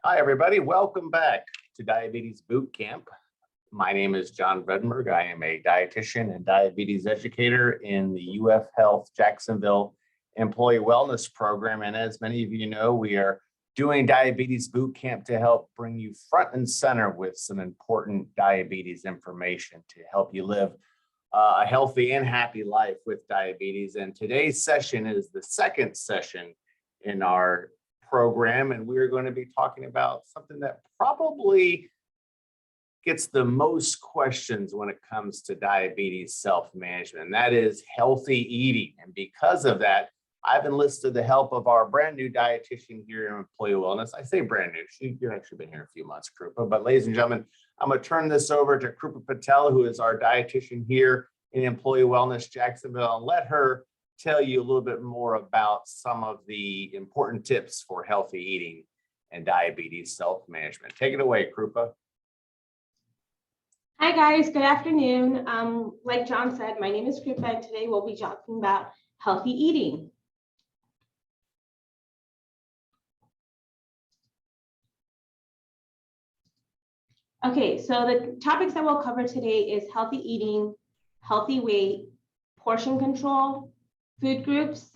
Hi, everybody. Welcome back to Diabetes Boot Camp. My name is John Vredenberg. I am a dietitian and diabetes educator in the UF Health Jacksonville Employee Wellness Program. And as many of you know, we are doing Diabetes Boot Camp to help bring you front and center with some important diabetes information to help you live a healthy and happy life with diabetes. And today's session is the second session in our program, and we're going to be talking about something that probably gets the most questions when it comes to diabetes self-management, and that is healthy eating. And because of that, I've enlisted the help of our brand new dietitian here in Employee Wellness. I say brand new, she's actually been here a few months, Krupa. But ladies and gentlemen, I'm going to turn this over to Krupa Patel, who is our dietitian here in Employee Wellness Jacksonville, and let her tell you a little bit more about some of the important tips for healthy eating and diabetes self-management. Take it away, Krupa. Hi guys, good afternoon. Like John said, my name is Krupa, and today we'll be talking about healthy eating. Okay, so the topics that we'll cover today is healthy eating, healthy weight, portion control, food groups,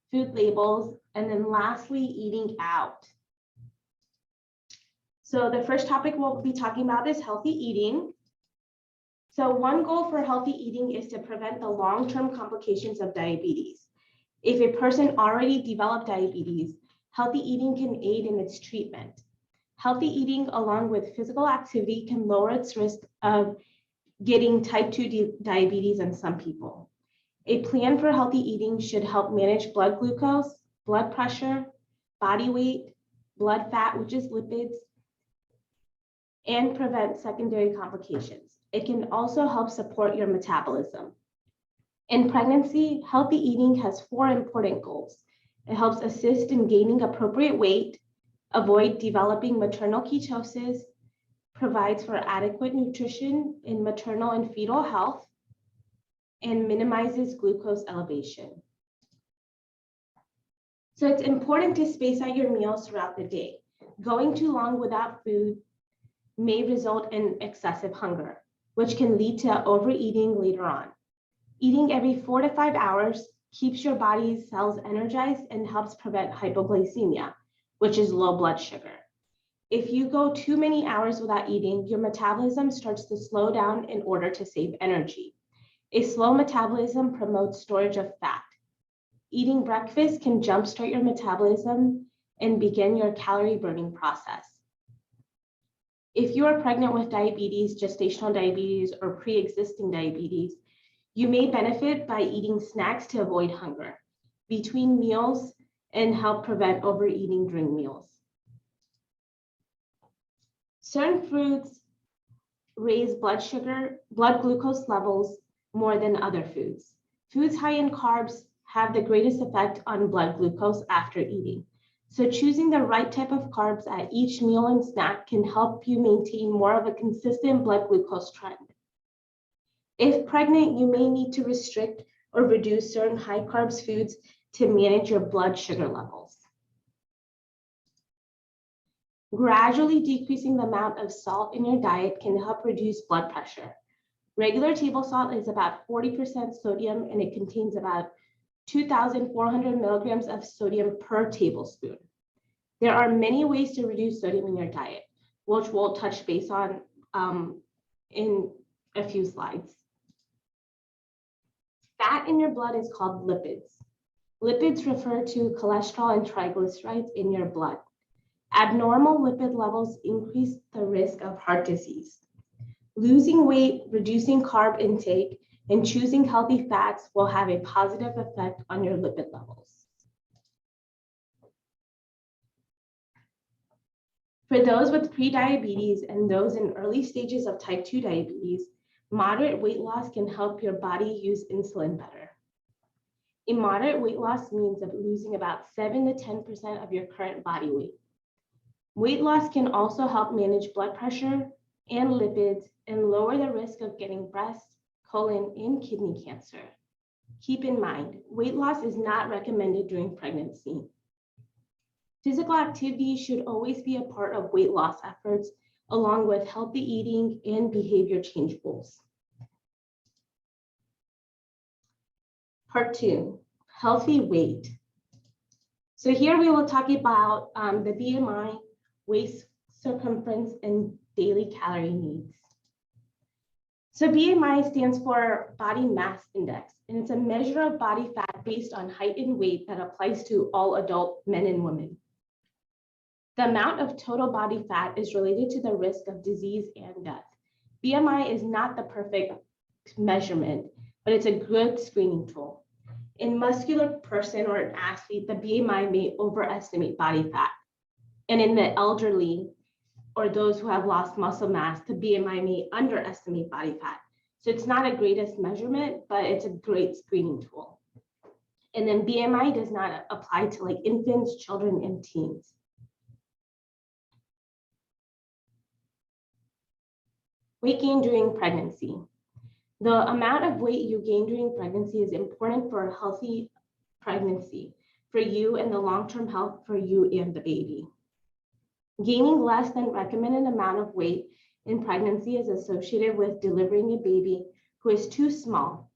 food labels, and then lastly, eating out. So the first topic we'll be talking about is healthy eating. So one goal for healthy eating is to prevent the long-term complications of diabetes. If a person already developed diabetes, healthy eating can aid in its treatment. Healthy eating along with physical activity can lower its risk of getting type 2 diabetes in some people. A plan for healthy eating should help manage blood glucose, blood pressure, body weight, blood fat, which is lipids, and prevent secondary complications. It can also help support your metabolism. In pregnancy, healthy eating has 4 important goals. It helps assist in gaining appropriate weight, avoid developing maternal ketosis, provides for adequate nutrition in maternal and fetal health, and minimizes glucose elevation. So it's important to space out your meals throughout the day. Going too long without food may result in excessive hunger, which can lead to overeating later on. Eating every 4 to 5 hours keeps your body's cells energized and helps prevent hypoglycemia, which is low blood sugar. If you go too many hours without eating, your metabolism starts to slow down in order to save energy. A slow metabolism promotes storage of fat. Eating breakfast can jumpstart your metabolism and begin your calorie burning process. If you are pregnant with diabetes, gestational diabetes, or pre-existing diabetes, you may benefit by eating snacks to avoid hunger between meals and help prevent overeating during meals. Certain foods raise blood glucose levels more than other foods. Foods high in carbs have the greatest effect on blood glucose after eating. So choosing the right type of carbs at each meal and snack can help you maintain more of a consistent blood glucose trend. If pregnant, you may need to restrict or reduce certain high carbs foods to manage your blood sugar levels. Gradually decreasing the amount of salt in your diet can help reduce blood pressure. Regular table salt is about 40% sodium, and it contains about 2,400 milligrams of sodium per tablespoon. There are many ways to reduce sodium in your diet, which we'll touch base on in a few slides. Fat in your blood is called lipids. Lipids refer to cholesterol and triglycerides in your blood. Abnormal lipid levels increase the risk of heart disease. Losing weight, reducing carb intake, and choosing healthy fats will have a positive effect on your lipid levels. For those with prediabetes and those in early stages of type 2 diabetes, moderate weight loss can help your body use insulin better. A moderate weight loss means of losing about 7 to 10% of your current body weight. Weight loss can also help manage blood pressure and lipids and lower the risk of getting breast, colon, and kidney cancer. Keep in mind, weight loss is not recommended during pregnancy. Physical activity should always be a part of weight loss efforts, along with healthy eating and behavior change goals. Part 2, healthy weight. So here we will talk about the BMI, waist circumference, and daily calorie needs. So BMI stands for body mass index, and it's a measure of body fat based on height and weight that applies to all adult men and women. The amount of total body fat is related to the risk of disease and death. BMI is not the perfect measurement, but it's a good screening tool. In muscular person or an athlete, the BMI may overestimate body fat. And in the elderly or those who have lost muscle mass, the BMI may underestimate body fat. So it's not a greatest measurement, but it's a great screening tool. And then BMI does not apply to like infants, children, and teens. Weight gain during pregnancy. The amount of weight you gain during pregnancy is important for a healthy pregnancy, for you and the long-term health for you and the baby. Gaining less than recommended amount of weight in pregnancy is associated with delivering a baby who is too small.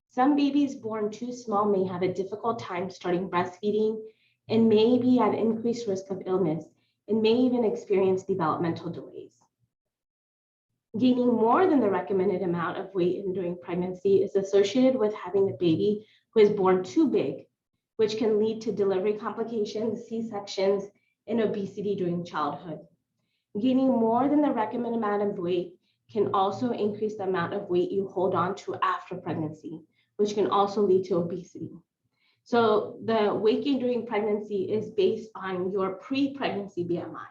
Some babies born too small may have a difficult time starting breastfeeding and may be at increased risk of illness and may even experience developmental delays. Gaining more than the recommended amount of weight during pregnancy is associated with having a baby who is born too big, which can lead to delivery complications, C-sections, and obesity during childhood. Gaining more than the recommended amount of weight can also increase the amount of weight you hold on to after pregnancy, which can also lead to obesity. So the weight gain during pregnancy is based on your pre-pregnancy BMI.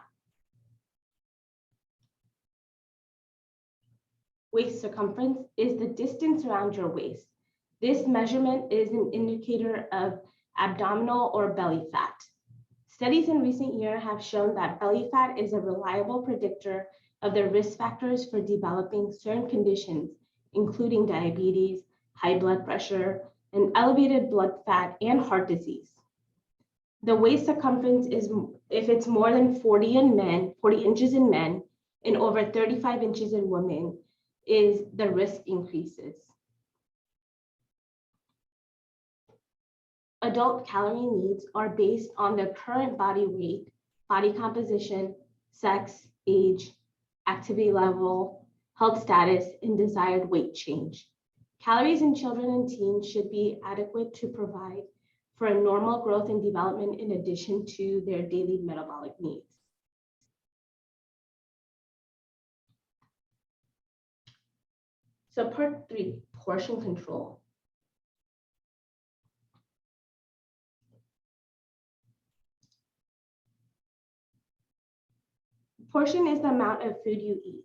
Waist circumference is the distance around your waist. This measurement is an indicator of abdominal or belly fat. Studies in recent years have shown that belly fat is a reliable predictor of the risk factors for developing certain conditions, including diabetes, high blood pressure, and elevated blood fat and heart disease. The waist circumference is, if it's more than 40 inches in men, and over 35 inches in women, is the risk increases. Adult calorie needs are based on their current body weight, body composition, sex, age, activity level, health status, and desired weight change. Calories in children and teens should be adequate to provide for a normal growth and development in addition to their daily metabolic needs. So part 3, portion control. Portion is the amount of food you eat.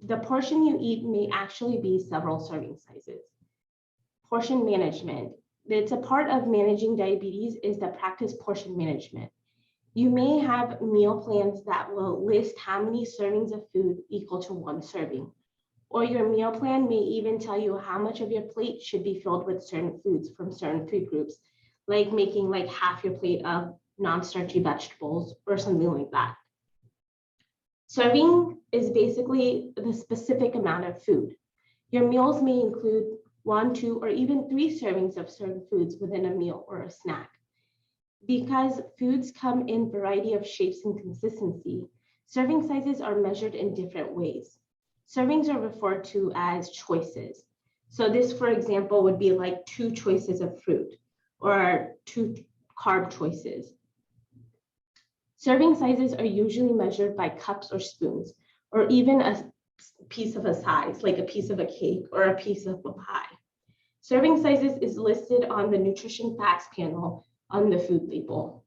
The portion you eat may actually be several serving sizes. Portion management. It's a part of managing diabetes is the practice portion management. You may have meal plans that will list how many servings of food equal to 1 serving. Or your meal plan may even tell you how much of your plate should be filled with certain foods from certain food groups, like making like half your plate of non-starchy vegetables or something like that. Serving is basically the specific amount of food. Your meals may include 1, 2, or even 3 servings of certain foods within a meal or a snack. Because foods come in variety of shapes and consistency, serving sizes are measured in different ways. Servings are referred to as choices. So this, for example, would be like 2 choices of fruit or 2 carb choices. Serving sizes are usually measured by cups or spoons, or even a piece of a size, like a piece of a cake or a piece of a pie. Serving sizes is listed on the nutrition facts panel on the food label.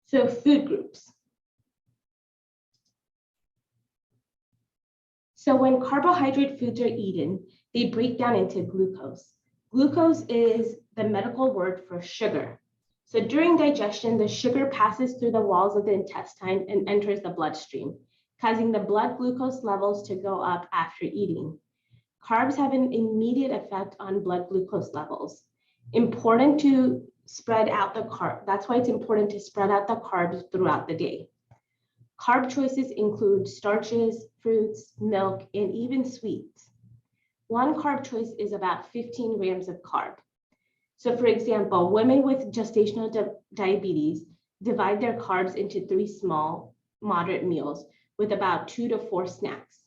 So food groups. So when carbohydrate foods are eaten, they break down into glucose. Glucose is the medical word for sugar. So during digestion, the sugar passes through the walls of the intestine and enters the bloodstream. causing the blood glucose levels to go up after eating. Carbs have an immediate effect on blood glucose levels. Important to spread out the carb. That's why it's important to spread out the carbs throughout the day. Carb choices include starches, fruits, milk, and even sweets. One carb choice is about 15 grams of carb. So for example, women with gestational diabetes divide their carbs into 3 small, moderate meals with about 2 to 4 snacks.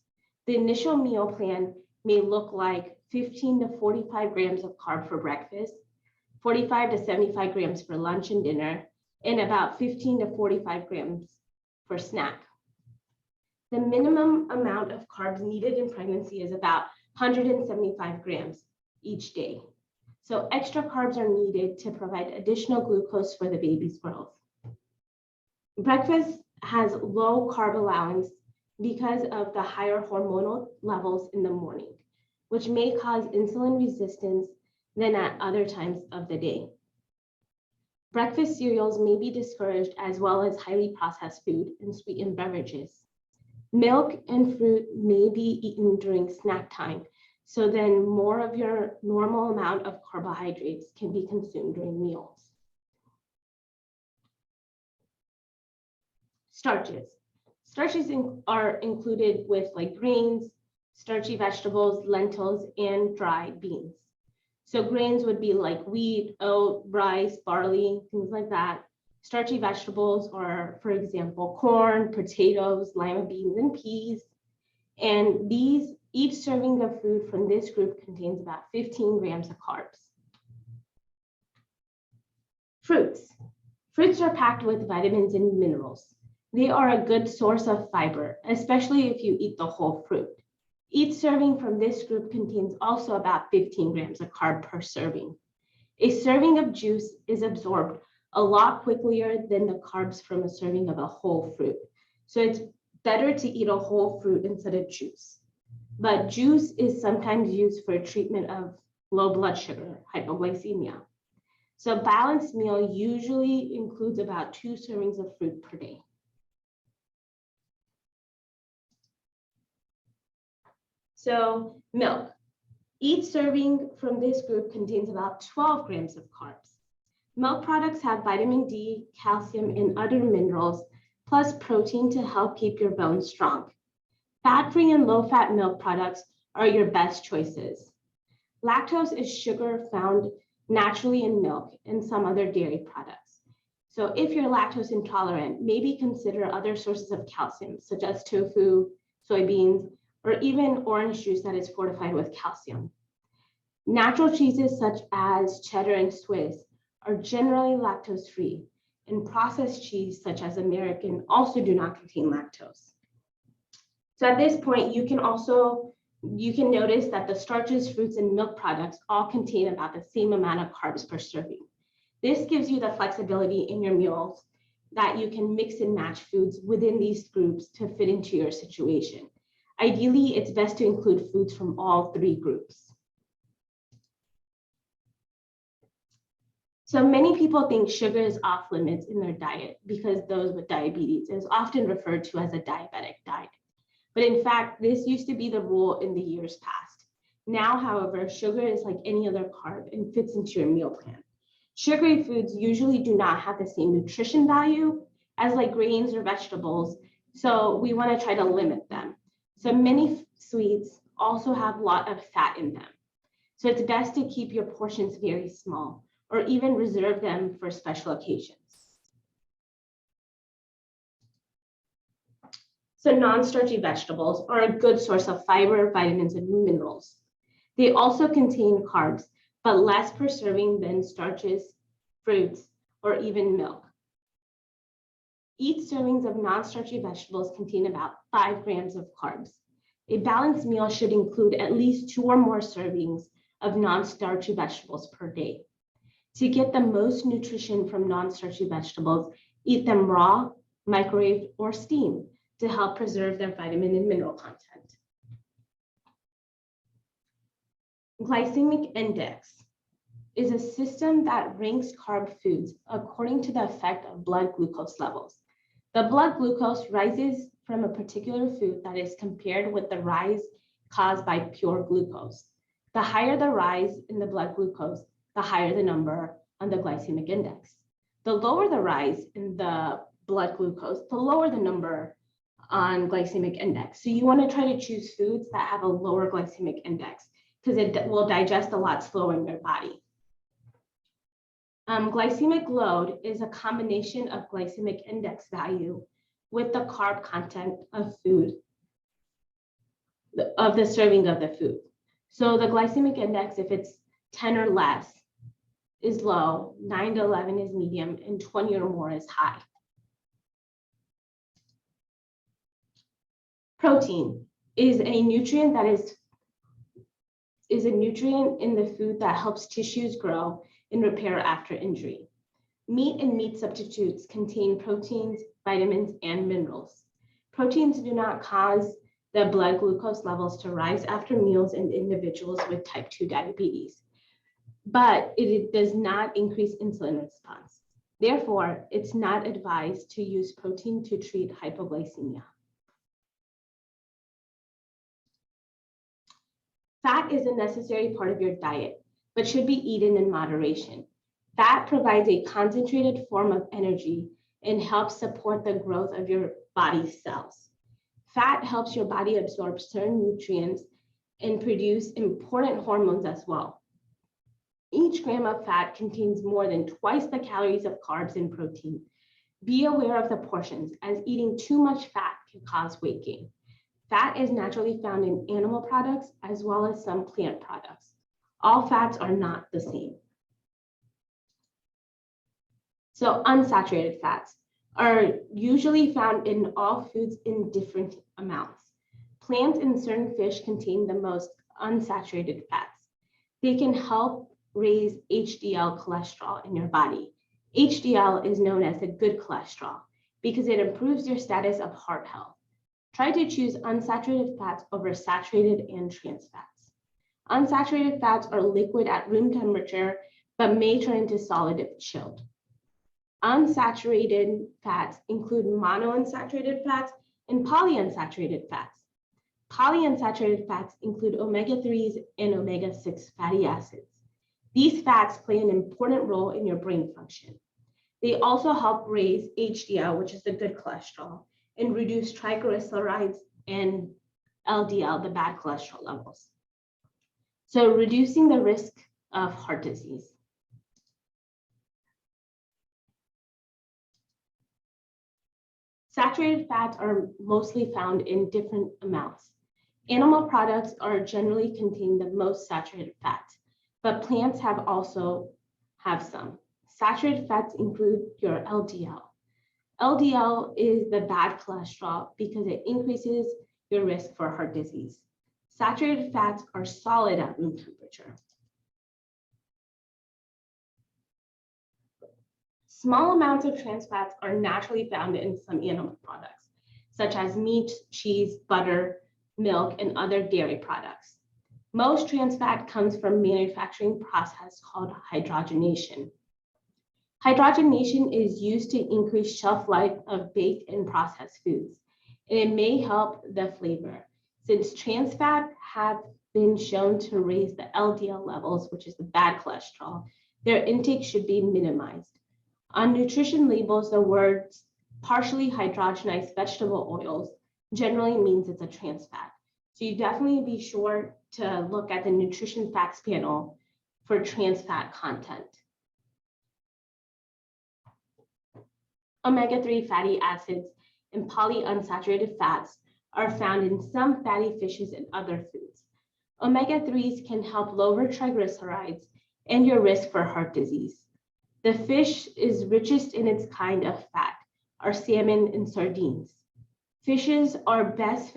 The initial meal plan may look like 15 to 45 grams of carb for breakfast, 45 to 75 grams for lunch and dinner, and about 15 to 45 grams for snack. The minimum amount of carbs needed in pregnancy is about 175 grams each day. So extra carbs are needed to provide additional glucose for the baby's growth. Breakfast has low carb allowance because of the higher hormonal levels in the morning, which may cause insulin resistance than at other times of the day. Breakfast cereals may be discouraged, as well as highly processed food and sweetened beverages. Milk and fruit may be eaten during snack time, so then more of your normal amount of carbohydrates can be consumed during meals. Starches. Starches are included with like grains, starchy vegetables, lentils, and dried beans. So grains would be like wheat, oat, rice, barley, things like that. Starchy vegetables are, for example, corn, potatoes, lima beans, and peas. And each serving of food from this group contains about 15 grams of carbs. Fruits. Fruits are packed with vitamins and minerals. They are a good source of fiber, especially if you eat the whole fruit. Each serving from this group contains also about 15 grams of carb per serving. A serving of juice is absorbed a lot quicker than the carbs from a serving of a whole fruit. So it's better to eat a whole fruit instead of juice. But juice is sometimes used for treatment of low blood sugar, hypoglycemia. So a balanced meal usually includes about 2 servings of fruit per day. So milk. Each serving from this group contains about 12 grams of carbs. Milk products have vitamin D, calcium, and other minerals, plus protein to help keep your bones strong. Fat-free and low-fat milk products are your best choices. Lactose is sugar found naturally in milk and some other dairy products. So if you're lactose intolerant, maybe consider other sources of calcium, such as tofu, soybeans, or even orange juice that is fortified with calcium. Natural cheeses such as cheddar and Swiss are generally lactose-free, and processed cheese such as American also do not contain lactose. So at this point, you can notice that the starches, fruits, and milk products all contain about the same amount of carbs per serving. This gives you the flexibility in your meals that you can mix and match foods within these groups to fit into your situation. Ideally, it's best to include foods from all 3 groups. So many people think sugar is off limits in their diet because those with diabetes is often referred to as a diabetic diet. But in fact, this used to be the rule in the years past. Now, however, sugar is like any other carb and fits into your meal plan. Sugary foods usually do not have the same nutrition value as like grains or vegetables, so we want to try to limit them. So many sweets also have a lot of fat in them. So it's best to keep your portions very small or even reserve them for special occasions. So non-starchy vegetables are a good source of fiber, vitamins, and minerals. They also contain carbs, but less per serving than starches, fruits, or even milk. Each servings of non-starchy vegetables contain about 5 grams of carbs. A balanced meal should include at least 2 or more servings of non-starchy vegetables per day. To get the most nutrition from non-starchy vegetables, eat them raw, microwaved, or steamed to help preserve their vitamin and mineral content. Glycemic index is a system that ranks carb foods according to the effect of blood glucose levels. The blood glucose rises from a particular food that is compared with the rise caused by pure glucose. The higher the rise in the blood glucose, the higher the number on the glycemic index. The lower the rise in the blood glucose, the lower the number on glycemic index. So you want to try to choose foods that have a lower glycemic index because it will digest a lot slower in your body. Glycemic load is a combination of glycemic index value with the carb content of food, of the serving of the food. So the glycemic index, if it's 10 or less, is low, 9 to 11 is medium, and 20 or more is high. Protein is a nutrient that is a nutrient in the food that helps tissues grow and repair after injury. Meat and meat substitutes contain proteins, vitamins, and minerals. Proteins do not cause the blood glucose levels to rise after meals in individuals with type 2 diabetes, but it does not increase insulin response. Therefore, it's not advised to use protein to treat hypoglycemia. Fat is a necessary part of your diet, but should be eaten in moderation. Fat provides a concentrated form of energy and helps support the growth of your body's cells. Fat helps your body absorb certain nutrients and produce important hormones as well. Each gram of fat contains more than twice the calories of carbs and protein. Be aware of the portions, as eating too much fat can cause weight gain. Fat is naturally found in animal products as well as some plant products. All fats are not the same. So unsaturated fats are usually found in all foods in different amounts. Plants and certain fish contain the most unsaturated fats. They can help raise HDL cholesterol in your body. HDL is known as the good cholesterol because it improves your status of heart health. Try to choose unsaturated fats over saturated and trans fats. Unsaturated fats are liquid at room temperature, but may turn into solid if chilled. Unsaturated fats include monounsaturated fats and polyunsaturated fats. Polyunsaturated fats include omega-3s and omega-6 fatty acids. These fats play an important role in your brain function. They also help raise HDL, which is the good cholesterol, and reduce triglycerides and LDL, the bad cholesterol levels. So reducing the risk of heart disease. Saturated fats are mostly found in different amounts. Animal products are generally contain the most saturated fats, but plants also have some. Saturated fats include your LDL. LDL is the bad cholesterol because it increases your risk for heart disease. Saturated fats are solid at room temperature. Small amounts of trans fats are naturally found in some animal products, such as meat, cheese, butter, milk, and other dairy products. Most trans fat comes from manufacturing process called hydrogenation. Hydrogenation is used to increase shelf life of baked and processed foods, and it may help the flavor. Since trans fat have been shown to raise the LDL levels, which is the bad cholesterol, their intake should be minimized. On nutrition labels, the words partially hydrogenized vegetable oils generally means it's a trans fat. So you definitely be sure to look at the nutrition facts panel for trans fat content. Omega-3 fatty acids and polyunsaturated fats are found in some fatty fishes and other foods. Omega-3s can help lower triglycerides and your risk for heart disease. The fish is richest in its kind of fat, are salmon and sardines. Fishes are best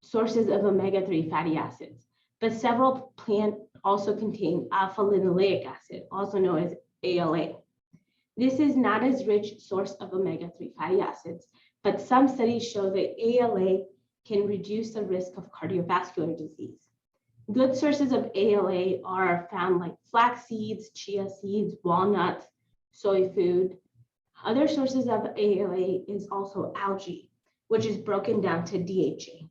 sources of omega-3 fatty acids, but several plants also contain alpha-linoleic acid, also known as ALA. This is not as rich source of omega-3 fatty acids, but some studies show that ALA can reduce the risk of cardiovascular disease. Good sources of ALA are found like flax seeds, chia seeds, walnuts, soy food, Other sources of ALA is also algae, which is broken down to DHA.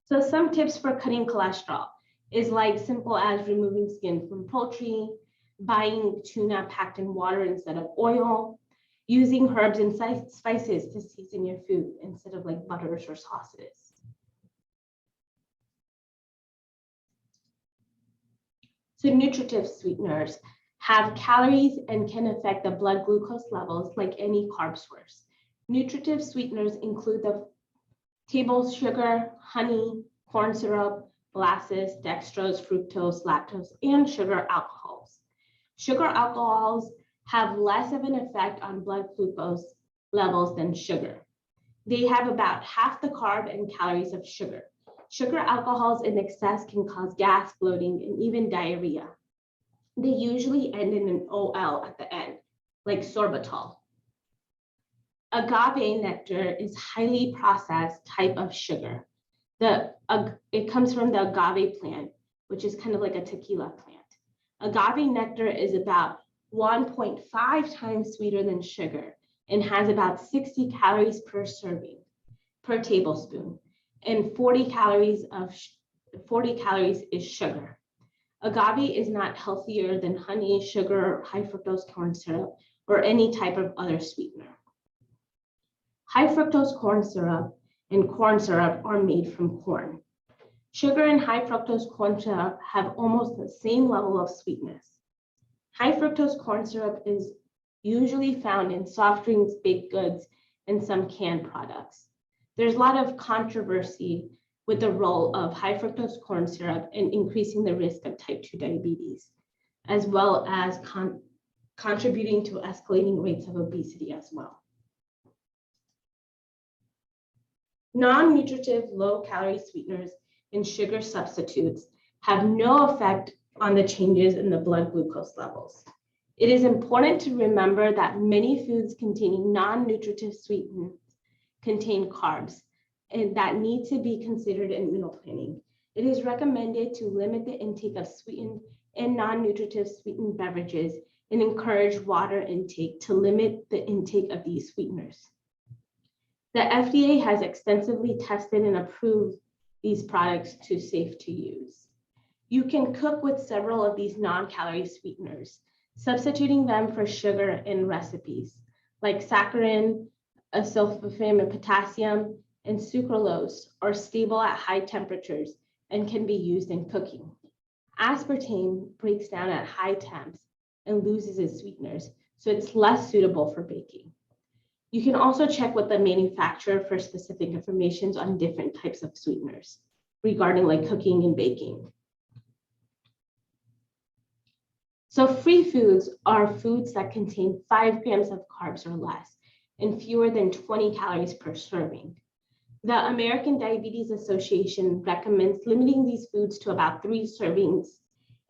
So some tips for cutting cholesterol is like simple as removing skin from poultry, buying tuna packed in water instead of oil, using herbs and spices to season your food instead of like butters or sauces. So nutritive sweeteners have calories and can affect the blood glucose levels like any carb source. Nutritive sweeteners include the table sugar, honey, corn syrup, molasses, dextrose, fructose, lactose, and sugar alcohols. Sugar alcohols have less of an effect on blood glucose levels than sugar. They have about half the carb and calories of sugar. Sugar alcohols in excess can cause gas, bloating, and even diarrhea. They usually end in an OL at the end, like sorbitol. Agave nectar is highly processed type of sugar. It comes from the agave plant, which is kind of like a tequila plant. Agave nectar is about 1.5 times sweeter than sugar and has about 60 calories per serving, per tablespoon, and 40 calories is sugar. Agave is not healthier than honey, sugar, high fructose corn syrup, or any type of other sweetener. High fructose corn syrup and corn syrup are made from corn. Sugar and high fructose corn syrup have almost the same level of sweetness. High fructose corn syrup is usually found in soft drinks, baked goods, and some canned products. There's a lot of controversy with the role of high fructose corn syrup in increasing the risk of type 2 diabetes, as well as contributing to escalating rates of obesity as well. Non-nutritive low-calorie sweeteners and sugar substitutes have no effect on the changes in the blood glucose levels. It is important to remember that many foods containing non-nutritive sweeteners contain carbs, and that need to be considered in meal planning. It is recommended to limit the intake of sweetened and non-nutritive sweetened beverages and encourage water intake to limit the intake of these sweeteners. The FDA has extensively tested and approved these products to safe to use. You can cook with several of these non-calorie sweeteners, substituting them for sugar in recipes, like saccharin, acesulfame and potassium, and sucralose are stable at high temperatures and can be used in cooking. Aspartame breaks down at high temps and loses its sweeteners, so it's less suitable for baking. You can also check with the manufacturer for specific information on different types of sweeteners regarding like cooking and baking. So free foods are foods that contain 5 grams of carbs or less and fewer than 20 calories per serving. The American Diabetes Association recommends limiting these foods to about 3 servings,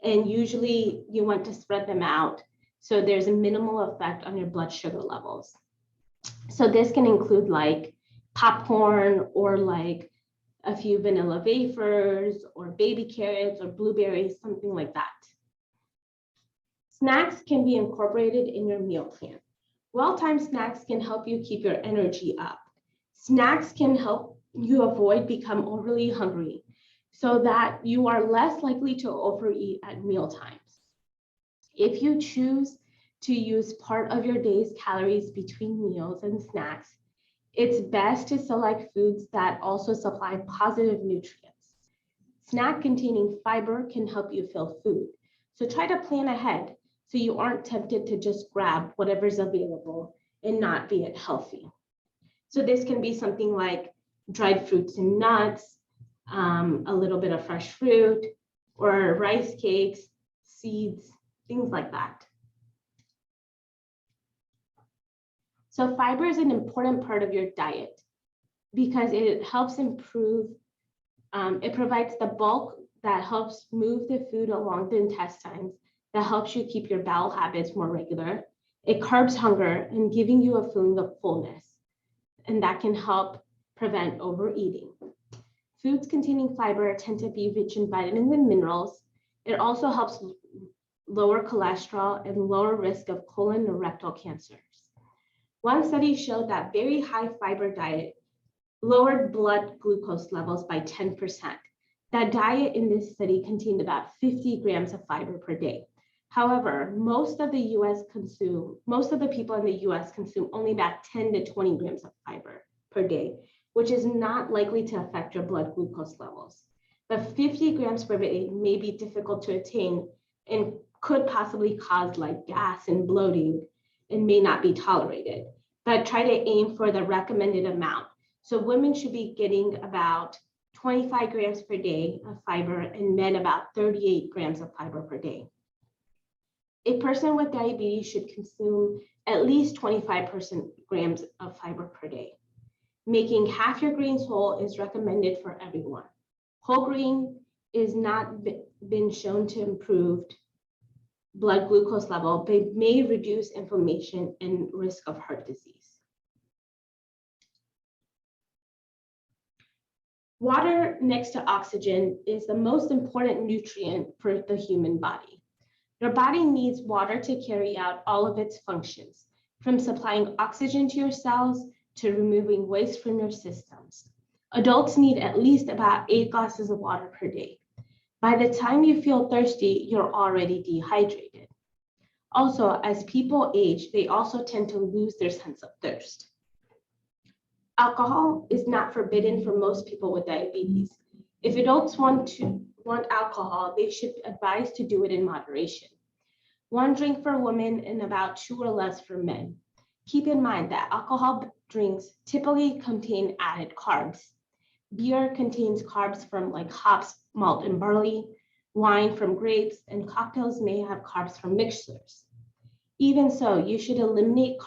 and usually you want to spread them out so there's a minimal effect on your blood sugar levels. So this can include like popcorn or like a few vanilla wafers or baby carrots or blueberries, something like that. Snacks can be incorporated in your meal plan. Well-timed snacks can help you keep your energy up. Snacks can help you avoid become overly hungry so that you are less likely to overeat at meal times. If you choose to use part of your day's calories between meals and snacks, it's best to select foods that also supply positive nutrients. Snack containing fiber can help you fill food. So try to plan ahead so you aren't tempted to just grab whatever's available and not be it healthy. So this can be something like dried fruits and nuts, a little bit of fresh fruit, or rice cakes, seeds, things like that. So fiber is an important part of your diet because it helps improve, it provides the bulk that helps move the food along the intestines, that helps you keep your bowel habits more regular. It curbs hunger and giving you a feeling of fullness, and that can help prevent overeating. Foods containing fiber tend to be rich in vitamins and minerals. It also helps lower cholesterol, and lower risk of colon or rectal cancers. One study showed that very high fiber diet lowered blood glucose levels by 10%. That diet in this study contained about 50 grams of fiber per day. However, most of the people in the US consume only about 10 to 20 grams of fiber per day, which is not likely to affect your blood glucose levels. But 50 grams per day may be difficult to attain and could possibly cause like gas and bloating and may not be tolerated. But try to aim for the recommended amount. So women should be getting about 25 grams per day of fiber and men about 38 grams of fiber per day. A person with diabetes should consume at least 25% grams of fiber per day. Making half your grains whole is recommended for everyone. Whole grain is not been shown to improve blood glucose level, but may reduce inflammation and risk of heart disease. Water next to oxygen is the most important nutrient for the human body. Your body needs water to carry out all of its functions, from supplying oxygen to your cells to removing waste from your systems. Adults need at least about 8 glasses of water per day. By the time you feel thirsty, you're already dehydrated. Also, as people age, they also tend to lose their sense of thirst. Alcohol is not forbidden for most people with diabetes. If adults want alcohol, they should be advised to do it in moderation. 1 drink for women and about 2 or less for men. Keep in mind that alcohol drinks typically contain added carbs. Beer contains carbs from like hops, malt, and barley, wine from grapes, and cocktails may have carbs from mixtures. Even so, you shouldn't eliminate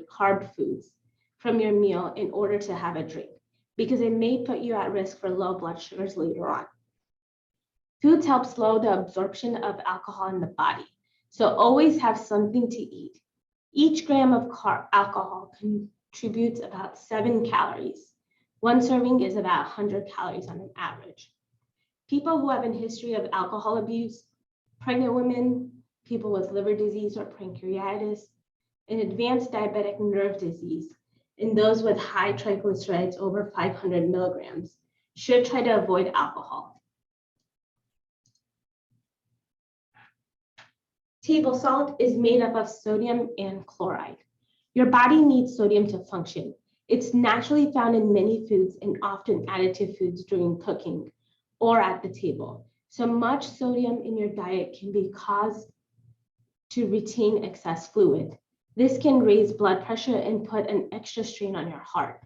carb foods from your meal in order to have a drink, because it may put you at risk for low blood sugars later on. Foods help slow the absorption of alcohol in the body, so always have something to eat. Each gram of alcohol contributes about 7 calories. 1 serving is about 100 calories on an average. People who have a history of alcohol abuse, pregnant women, people with liver disease or pancreatitis, and advanced diabetic nerve disease, and those with high triglycerides over 500 milligrams should try to avoid alcohol. Table salt is made up of sodium and chloride. Your body needs sodium to function. It's naturally found in many foods and often added to foods during cooking or at the table. So much sodium in your diet can be caused to retain excess fluid. This can raise blood pressure and put an extra strain on your heart.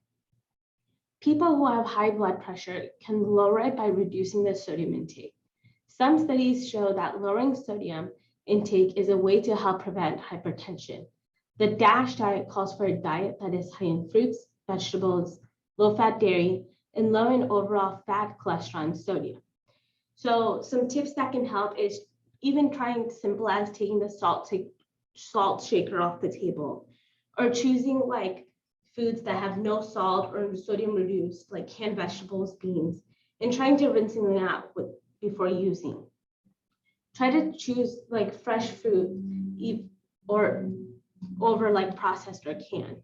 People who have high blood pressure can lower it by reducing the sodium intake. Some studies show that lowering sodium intake is a way to help prevent hypertension. The DASH diet calls for a diet that is high in fruits, vegetables, low-fat dairy, and low in overall fat, cholesterol, and sodium. So some tips that can help is even trying simple as taking the salt shaker off the table, or choosing like foods that have no salt or sodium reduced, like canned vegetables, beans, and trying to rinse them out before using. Try to choose like fresh fruit or over like processed or canned.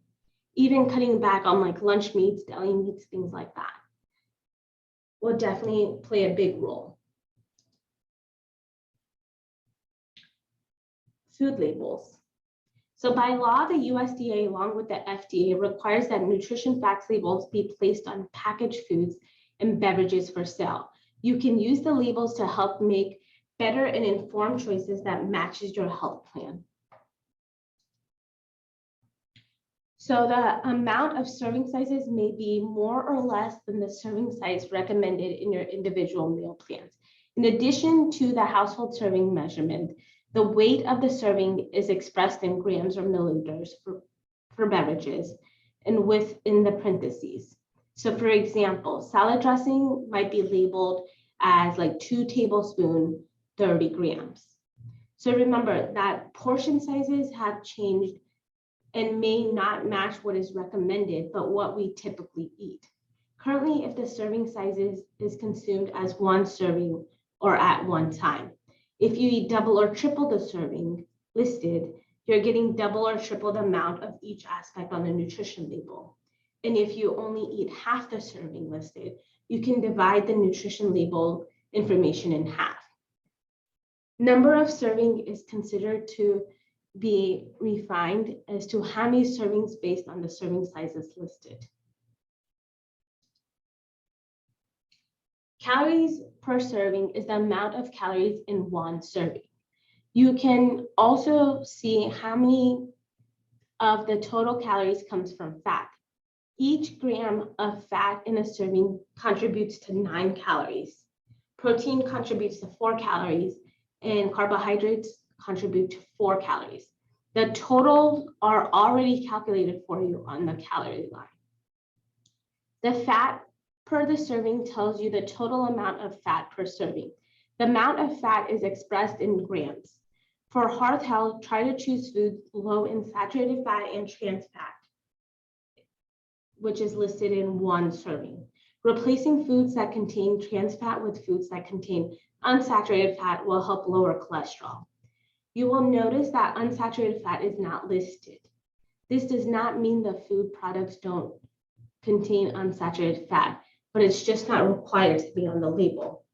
Even cutting back on like lunch meats, deli meats, things like that will definitely play a big role. Food labels. So by law, the USDA, along with the FDA, requires that nutrition facts labels be placed on packaged foods and beverages for sale. You can use the labels to help make better and informed choices that matches your health plan. So the amount of serving sizes may be more or less than the serving size recommended in your individual meal plans. In addition to the household serving measurement, the weight of the serving is expressed in grams or milliliters for beverages and within the parentheses. So for example, salad dressing might be labeled as like 2 tablespoons, 30 grams. So remember that portion sizes have changed and may not match what is recommended, but what we typically eat. Currently, if the serving size is consumed as 1 serving or at one time. If you eat double or triple the serving listed, you're getting double or triple the amount of each aspect on the nutrition label. And if you only eat half the serving listed, you can divide the nutrition label information in half. Number of serving is considered to be refined as to how many servings based on the serving sizes listed. Calories per serving is the amount of calories in one serving. You can also see how many of the total calories comes from fat. Each gram of fat in a serving contributes to 9 calories. Protein contributes to 4 calories, and carbohydrates contribute to 4 calories. The totals are already calculated for you on the calorie line. The fat per the serving tells you the total amount of fat per serving. The amount of fat is expressed in grams. For heart health, try to choose foods low in saturated fat and trans fat, which is listed in one serving. Replacing foods that contain trans fat with foods that contain unsaturated fat will help lower cholesterol. You will notice that unsaturated fat is not listed. This does not mean the food products don't contain unsaturated fat, but it's just not required to be on the label.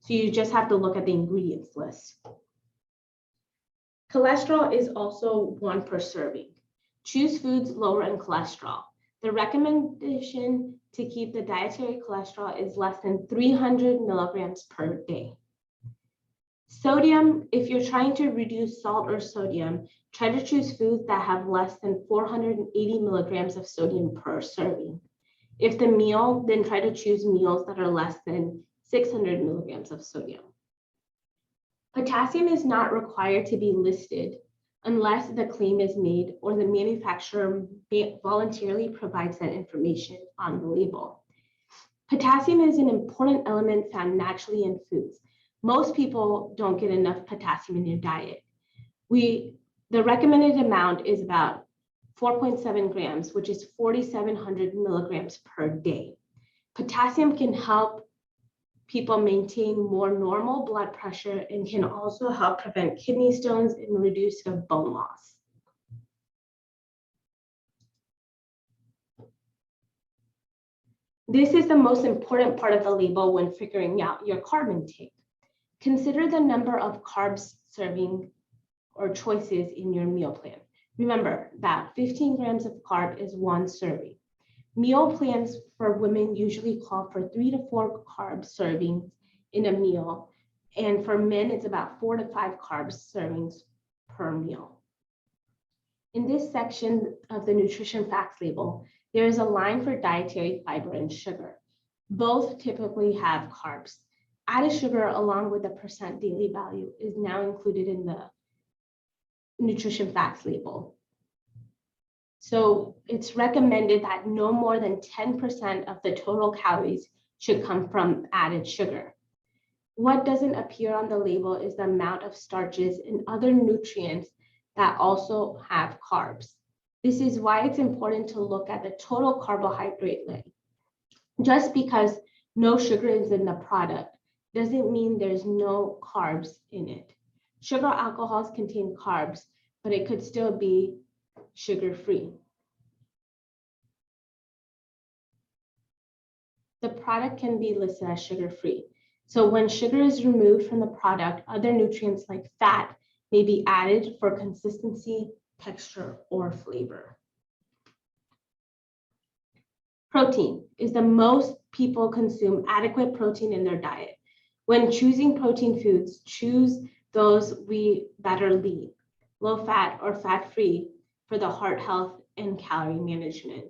So you just have to look at the ingredients list. Cholesterol is also 1 per serving. Choose foods lower in cholesterol. The recommendation to keep the dietary cholesterol is less than 300 milligrams per day. Sodium, if you're trying to reduce salt or sodium, try to choose foods that have less than 480 milligrams of sodium per serving. If the meal, then try to choose meals that are less than 600 milligrams of sodium. Potassium is not required to be listed unless the claim is made or the manufacturer voluntarily provides that information on the label. Potassium is an important element found naturally in foods. Most people don't get enough potassium in their diet. The recommended amount is about 4.7 grams, which is 4,700 milligrams per day. Potassium can help people maintain more normal blood pressure and can also help prevent kidney stones and reduce of bone loss. This is the most important part of the label when figuring out your carb intake. Consider the number of carbs serving or choices in your meal plan. Remember that 15 grams of carb is 1 serving. Meal plans for women usually call for 3 to 4 carb servings in a meal, and for men, it's about 4 to 5 carb servings per meal. In this section of the nutrition facts label, there is a line for dietary fiber and sugar. Both typically have carbs. Added sugar along with the percent daily value is now included in the nutrition facts label. So it's recommended that no more than 10% of the total calories should come from added sugar. What doesn't appear on the label is the amount of starches and other nutrients that also have carbs. This is why it's important to look at the total carbohydrate load. Just because no sugar is in the product doesn't mean there's no carbs in it. Sugar alcohols contain carbs, but it could still be sugar-free. The product can be listed as sugar-free. So when sugar is removed from the product, other nutrients like fat may be added for consistency, texture, or flavor. Protein is the most people consume adequate protein in their diet. When choosing protein foods, choose those that are lean, low fat, or fat-free for the heart health and calorie management.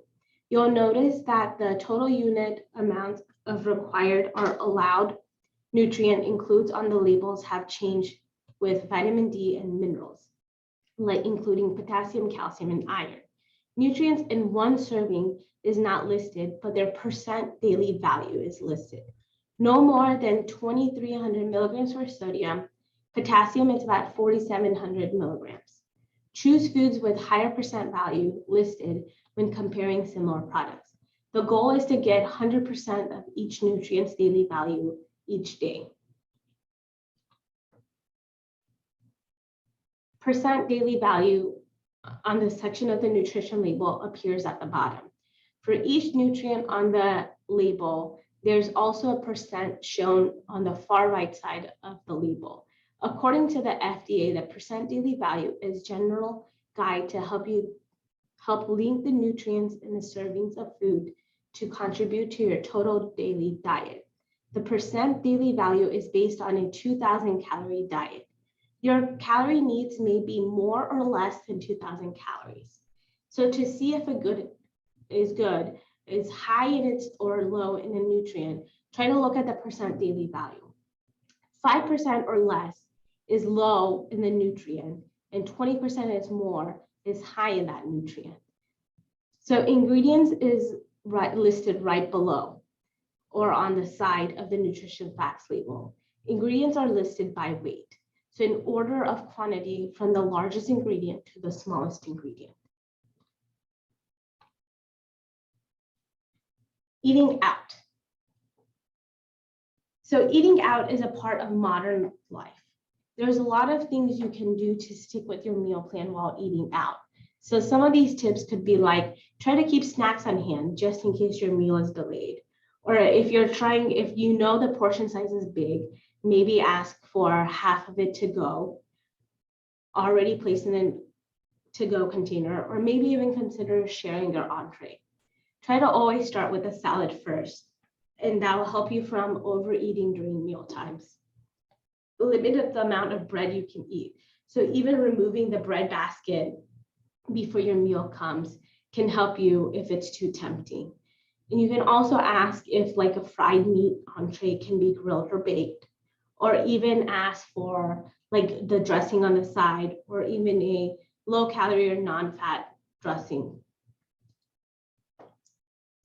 You'll notice that the total unit amount of required or allowed nutrient includes on the labels have changed with vitamin D and minerals, like including potassium, calcium, and iron. Nutrients in 1 serving is not listed, but their percent daily value is listed. No more than 2,300 milligrams for sodium. Potassium is about 4,700 milligrams. Choose foods with higher percent value listed when comparing similar products. The goal is to get 100% of each nutrient's daily value each day. Percent daily value on the section of the nutrition label appears at the bottom. For each nutrient on the label, there's also a percent shown on the far right side of the label. According to the FDA, the percent daily value is general guide to help link the nutrients in the servings of food to contribute to your total daily diet. The percent daily value is based on a 2,000 calorie diet. Your calorie needs may be more or less than 2,000 calories. So to see if a good is high in its or low in a nutrient, try to look at the percent daily value. 5% or less is low in the nutrient, and 20% is more is high in that nutrient. So ingredients is listed right below or on the side of the nutrition facts label. Ingredients are listed by weight. So in order of quantity from the largest ingredient to the smallest ingredient. Eating out. So eating out is a part of modern life. There's a lot of things you can do to stick with your meal plan while eating out. So some of these tips could be like, try to keep snacks on hand just in case your meal is delayed. Or if you know the portion size is big, maybe ask for half of it to go, already placed in a to-go container, or maybe even consider sharing your entree. Try to always start with a salad first, and that will help you from overeating during meal times. Limit the amount of bread you can eat. So even removing the bread basket before your meal comes can help you if it's too tempting. And you can also ask if like a fried meat entree can be grilled or baked, or even ask for like the dressing on the side, or even a low calorie or non-fat dressing.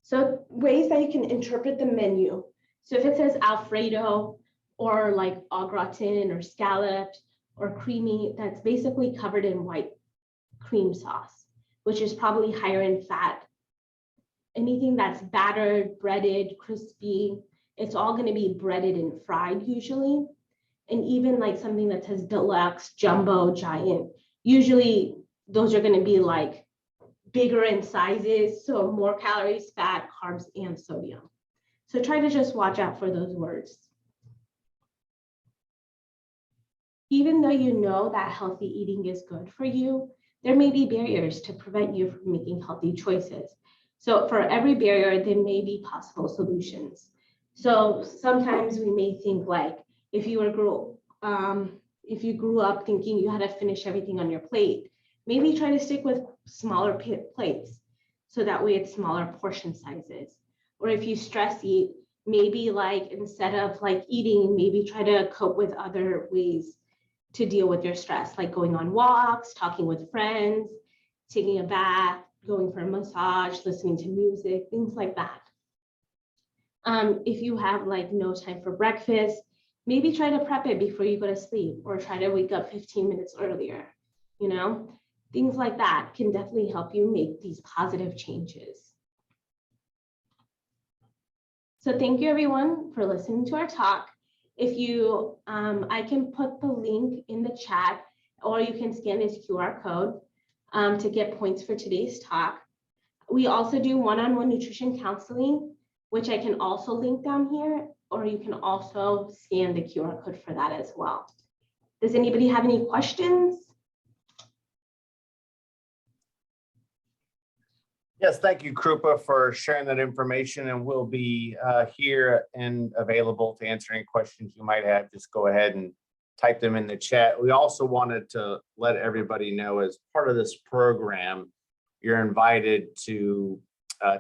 So ways that you can interpret the menu. So if it says Alfredo or like au gratin or scalloped or creamy, that's basically covered in white cream sauce, which is probably higher in fat. Anything that's battered, breaded, crispy, it's all going to be breaded and fried usually. And even like something that says deluxe, jumbo, giant, usually those are going to be like bigger in sizes, so more calories, fat, carbs, and sodium. So try to just watch out for those words. Even though you know that healthy eating is good for you, there may be barriers to prevent you from making healthy choices. So for every barrier, there may be possible solutions. So sometimes we may think like, if you grew up thinking you had to finish everything on your plate, maybe try to stick with smaller plates, so that way it's smaller portion sizes. Or if you stress eat, maybe like instead of like eating, maybe try to cope with other ways to deal with your stress, like going on walks, talking with friends, taking a bath, going for a massage, listening to music, things like that. If you have like no time for breakfast, maybe try to prep it before you go to sleep, or try to wake up 15 minutes earlier. You know, things like that can definitely help you make these positive changes. So thank you everyone for listening to our talk. If you, I can put the link in the chat, or you can scan this QR code to get points for today's talk. We also do one-on-one nutrition counseling, which I can also link down here, or you can also scan the QR code for that as well. Does anybody have any questions? Yes, thank you, Krupa, for sharing that information, and we'll be here and available to answer any questions you might have. Just go ahead and type them in the chat. We also wanted to let everybody know, as part of this program, you're invited to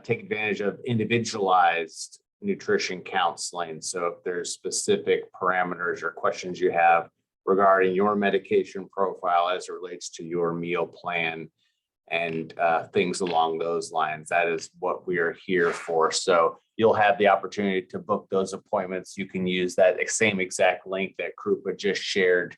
take advantage of individualized nutrition counseling. So if there's specific parameters or questions you have regarding your medication profile as it relates to your meal plan and things along those lines, that is what we are here for. So you'll have the opportunity to book those appointments. You can use that same exact link that Krupa just shared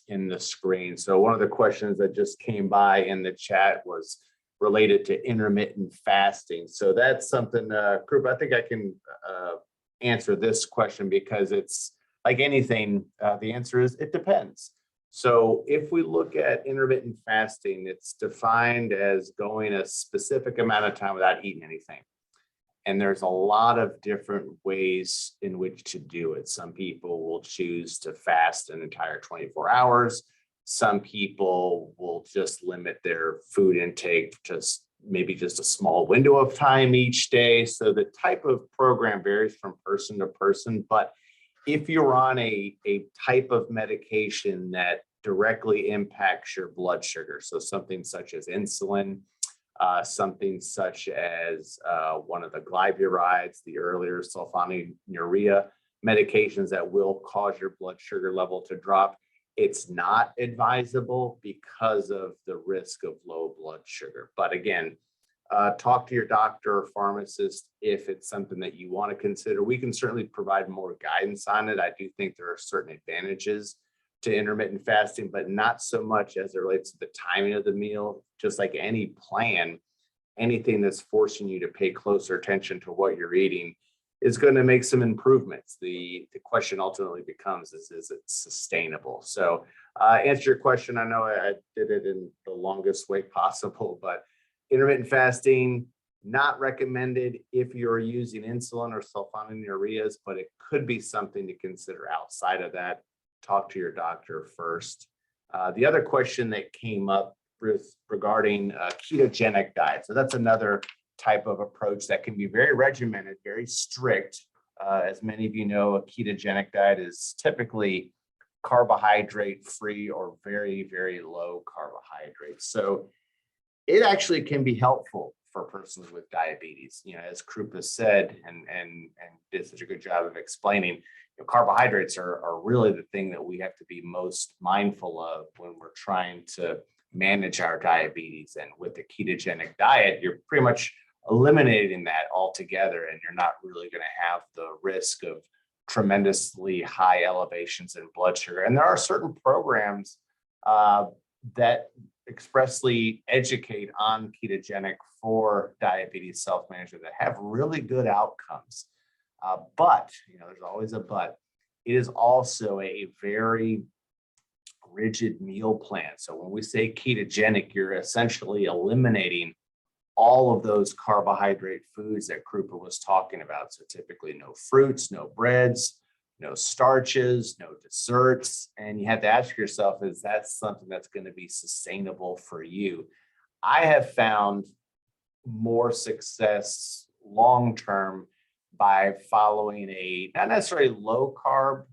in the screen. So one of the questions that just came by in the chat was related to intermittent fasting. So that's something, Krupa, I think I can answer this question, because it's like anything, the answer is it depends. So if we look at intermittent fasting, it's defined as going a specific amount of time without eating anything. And there's a lot of different ways in which to do it. Some people will choose to fast an entire 24 hours. Some people will just limit their food intake to maybe just a small window of time each day. So the type of program varies from person to person. But if you're on a type of medication that directly impacts your blood sugar, so something such as insulin, something such as one of the glycerides, the earlier sulfonylurea medications that will cause your blood sugar level to drop, it's not advisable because of the risk of low blood sugar. But again, talk to your doctor or pharmacist if it's something that you want to consider. We can certainly provide more guidance on it. I do think there are certain advantages to intermittent fasting, but not so much as it relates to the timing of the meal. Just like any plan, anything that's forcing you to pay closer attention to what you're eating is going to make some improvements. The question ultimately becomes, is it sustainable? So answer your question. I know I did it in the longest way possible, but intermittent fasting, not recommended if you're using insulin or sulfonylureas, but it could be something to consider outside of that. Talk to your doctor first. The other question that came up was regarding ketogenic diet. So that's another type of approach that can be very regimented, very strict. As many of you know, a ketogenic diet is typically carbohydrate free or very, very low carbohydrates. So it actually can be helpful for persons with diabetes. You know, as Krupa said, and did such a good job of explaining, carbohydrates are really the thing that we have to be most mindful of when we're trying to manage our diabetes. And with the ketogenic diet, you're pretty much eliminating that altogether, and you're not really going to have the risk of tremendously high elevations in blood sugar. And there are certain programs that expressly educate on ketogenic for diabetes self-management that have really good outcomes. But, there's always a but. It is also a very rigid meal plan. So when we say ketogenic, you're essentially eliminating all of those carbohydrate foods that Krupa was talking about. So typically no fruits, no breads, no starches, no desserts. And you have to ask yourself, is that something that's going to be sustainable for you? I have found more success long-term by following a not necessarily low carb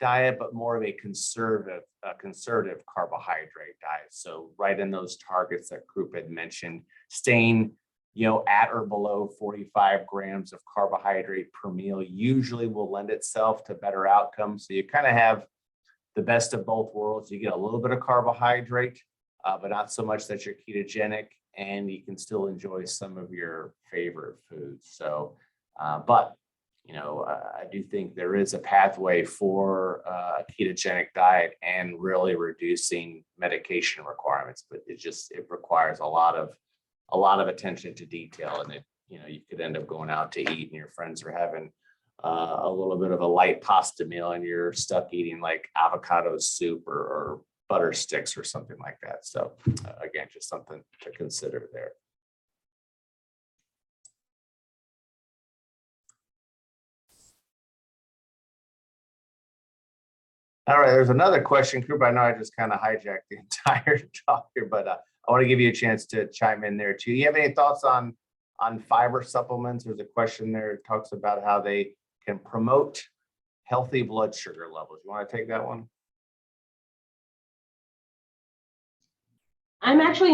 diet, but more of a conservative carbohydrate diet. So right in those targets that Krupa had mentioned, staying at or below 45 grams of carbohydrate per meal usually will lend itself to better outcomes. So you kind of have the best of both worlds. You get a little bit of carbohydrate, but not so much that you're ketogenic, and you can still enjoy some of your favorite foods. So, but I do think there is a pathway for a ketogenic diet and really reducing medication requirements, but it requires a lot of attention to detail. And you could end up going out to eat and your friends are having a little bit of a light pasta meal and you're stuck eating like avocado soup or butter sticks or something like that. So again, just something to consider there. All right, there's another question, Krupa. I know I just kind of hijacked the entire talk here, but I want to give you a chance to chime in there too. You have any thoughts on fiber supplements? There's a question there that talks about how they can promote healthy blood sugar levels. You want to take that one? I'm actually